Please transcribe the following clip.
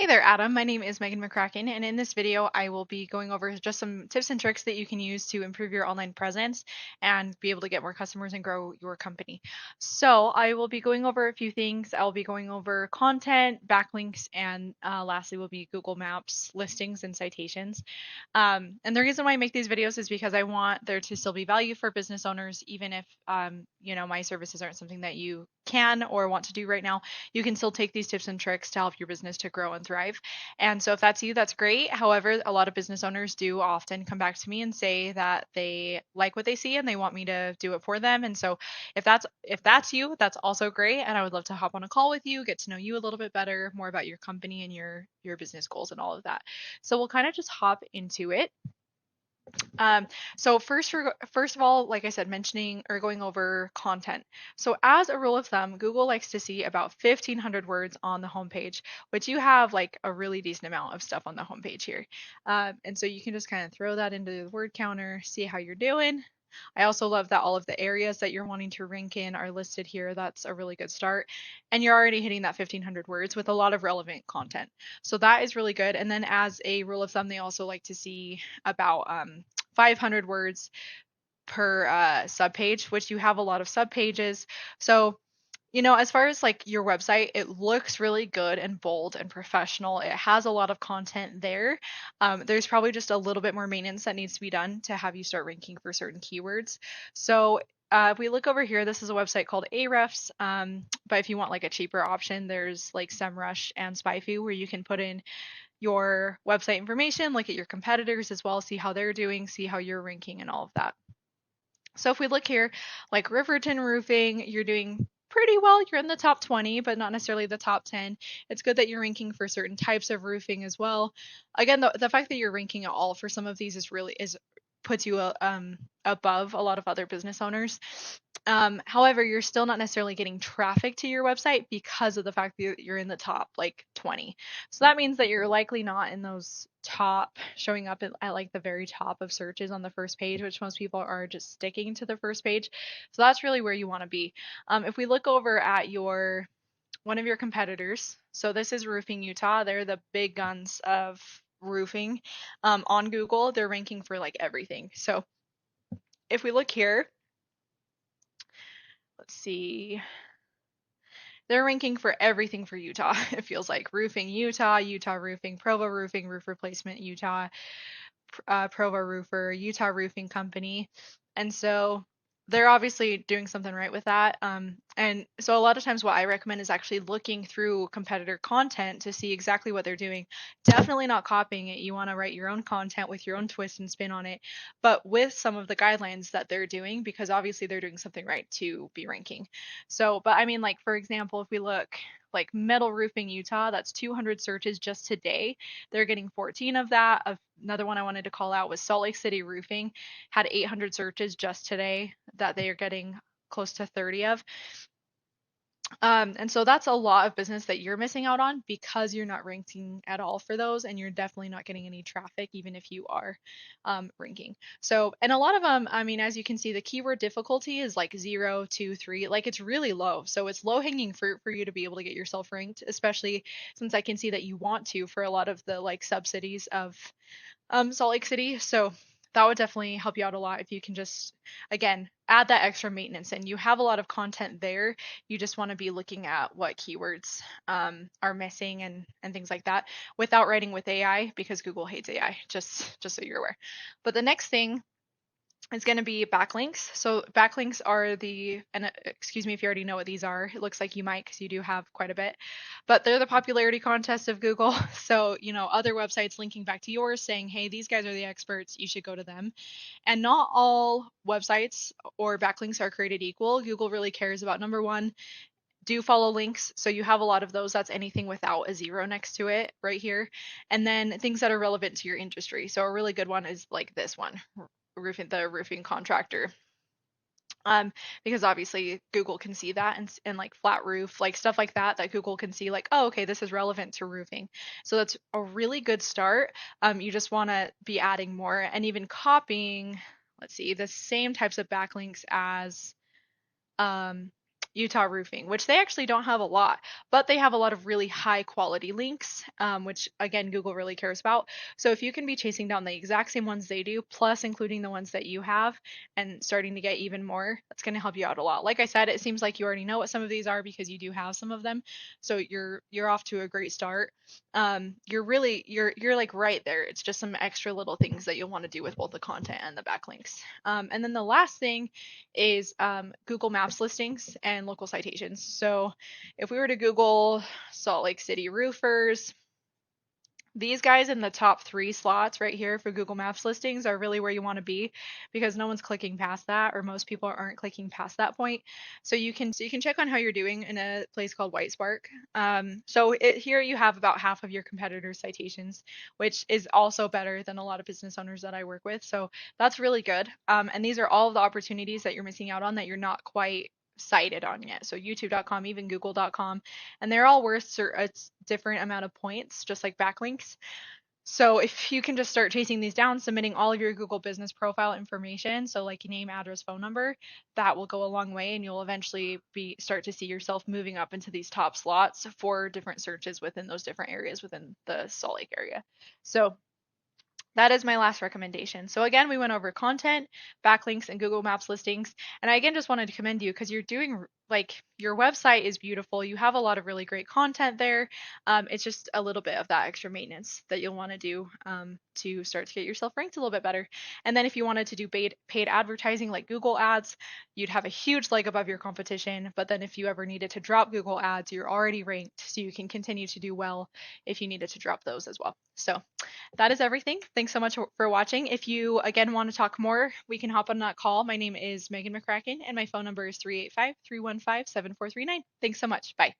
Hey there, Adam. My name is Megan McCracken, and in this video, I will be going over just some tips and tricks that you can use to improve your online presence and be able to get more customers and grow your company. So, I will be going over a few things. I'll be going over content, backlinks, and lastly, will be Google Maps listings and citations. And the reason why I make these videos is because I want there to still be value for business owners, even if my services aren't something that you can or want to do right now. You can still take these tips and tricks to help your business to grow and thrive. And so if that's you, that's great. However, a lot of business owners do often come back to me and say that they like what they see and they want me to do it for them. And so if that's you, that's also great. And I would love to hop on a call with you, get to know you a little bit better, more about your company and your business goals and all of that. So we'll kind of just hop into it. Um, so first of all, like I said, mentioning or going over content. So as a rule of thumb, Google likes to see about 1,500 words on the homepage, which you have like a really decent amount of stuff on the homepage here. And so you can just kind of throw that into the word counter, see how you're doing. I also love that all of the areas that you're wanting to rank in are listed here. That's a really good start. And you're already hitting that 1,500 words with a lot of relevant content. So that is really good. And then as a rule of thumb, they also like to see about 500 words per subpage, which you have a lot of subpages. So, as far as like your website, it looks really good and bold and professional. It has a lot of content there. There's probably just a little bit more maintenance that needs to be done to have you start ranking for certain keywords. So, if we look over here, this is a website called Ahrefs. But if you want like a cheaper option, there's like SEMrush and SpyFu where you can put in your website information, look at your competitors as well, see how they're doing, see how you're ranking and all of that. So if we look here, like Riverton Roofing, you're doing pretty well. You're in the top 20, but not necessarily the top 10. It's good that you're ranking for certain types of roofing as well. Again, the fact that you're ranking at all for some of these is puts you above a lot of other business owners. However, you're still not necessarily getting traffic to your website because of the fact that you're in the top like 20. So that means that you're likely not in those top showing up at like the very top of searches on the first page, which most people are just sticking to the first page. So that's really where you want to be. If we look over at your one of your competitors, so this is Roofing Utah. They're the big guns of roofing on Google. They're ranking for like everything. So if we look here, let's see. They're ranking for everything for Utah. It feels like Roofing Utah, Utah Roofing, Provo Roofing, Roof Replacement Utah, Provo Roofer, Utah Roofing Company. And so they're obviously doing something right with that. And so a lot of times what I recommend is actually looking through competitor content to see exactly what they're doing. Definitely not copying it. You want to write your own content with your own twist and spin on it, but with some of the guidelines that they're doing, because obviously they're doing something right to be ranking. So, but I mean, like, for example, if we look like Metal Roofing Utah, that's 200 searches just today. They're getting 14 of that. Another one I wanted to call out was Salt Lake City Roofing, had 800 searches just today that they are getting close to 30 of. And so that's a lot of business that you're missing out on because you're not ranking at all for those, and you're definitely not getting any traffic, even if you are ranking. So, and a lot of them, I mean, as you can see, the keyword difficulty is like 0, 2, 3, like it's really low. So it's low hanging fruit for you to be able to get yourself ranked, especially since I can see that you want to for a lot of the like sub cities of Salt Lake City. So that would definitely help you out a lot if you can just, again, add that extra maintenance and you have a lot of content there. You just want to be looking at what keywords are missing and things like that without writing with AI because Google hates AI, just so you're aware. But the next thing is going to be backlinks. So backlinks are and excuse me if you already know what these are. It looks like you might because you do have quite a bit, but they're the popularity contest of Google. So, other websites linking back to yours saying, hey, these guys are the experts, you should go to them. And not all websites or backlinks are created equal. Google really cares about number one, do follow links. So you have a lot of those. That's anything without a zero next to it right here. And then things that are relevant to your industry. So a really good one is like this one, the roofing contractor. Because obviously Google can see that and like flat roof, like stuff like that Google can see like, oh, okay, this is relevant to roofing. So that's a really good start. You just want to be adding more and even copying, let's see, the same types of backlinks as Utah Roofing, which they actually don't have a lot, but they have a lot of really high quality links, which again, Google really cares about. So if you can be chasing down the exact same ones they do, plus including the ones that you have and starting to get even more, that's going to help you out a lot. Like I said, it seems like you already know what some of these are because you do have some of them. So you're off to a great start. You're like right there. It's just some extra little things that you'll want to do with both the content and the backlinks. And then the last thing is Google Maps listings and local citations. So if we were to Google Salt Lake City roofers, these guys in the top 3 slots right here for Google Maps listings are really where you want to be because no one's clicking past that, or most people aren't clicking past that point. So you can check on how you're doing in a place called Whitespark. Here you have about half of your competitors' citations, which is also better than a lot of business owners that I work with. So that's really good. And these are all of the opportunities that you're missing out on that you're not quite cited on yet. So youtube.com, even google.com, and they're all worth a different amount of points, just like backlinks. So if you can just start chasing these down, submitting all of your Google business profile information, so like name, address, phone number, that will go a long way, and you'll eventually start to see yourself moving up into these top slots for different searches within those different areas within the Salt Lake area. So that is my last recommendation. So again, we went over content, backlinks, and Google Maps listings. And I again just wanted to commend you because you're doing, like, your website is beautiful. You have a lot of really great content there. It's just a little bit of that extra maintenance that you'll want to do to start to get yourself ranked a little bit better. And then if you wanted to do paid advertising like Google ads, you'd have a huge leg above your competition. But then if you ever needed to drop Google ads, you're already ranked, so you can continue to do well if you needed to drop those as well. So that is everything. Thanks so much for watching. If you again want to talk more, we can hop on that call. My name is Megan McCracken and my phone number is 385-315-7439. Thanks so much. Bye.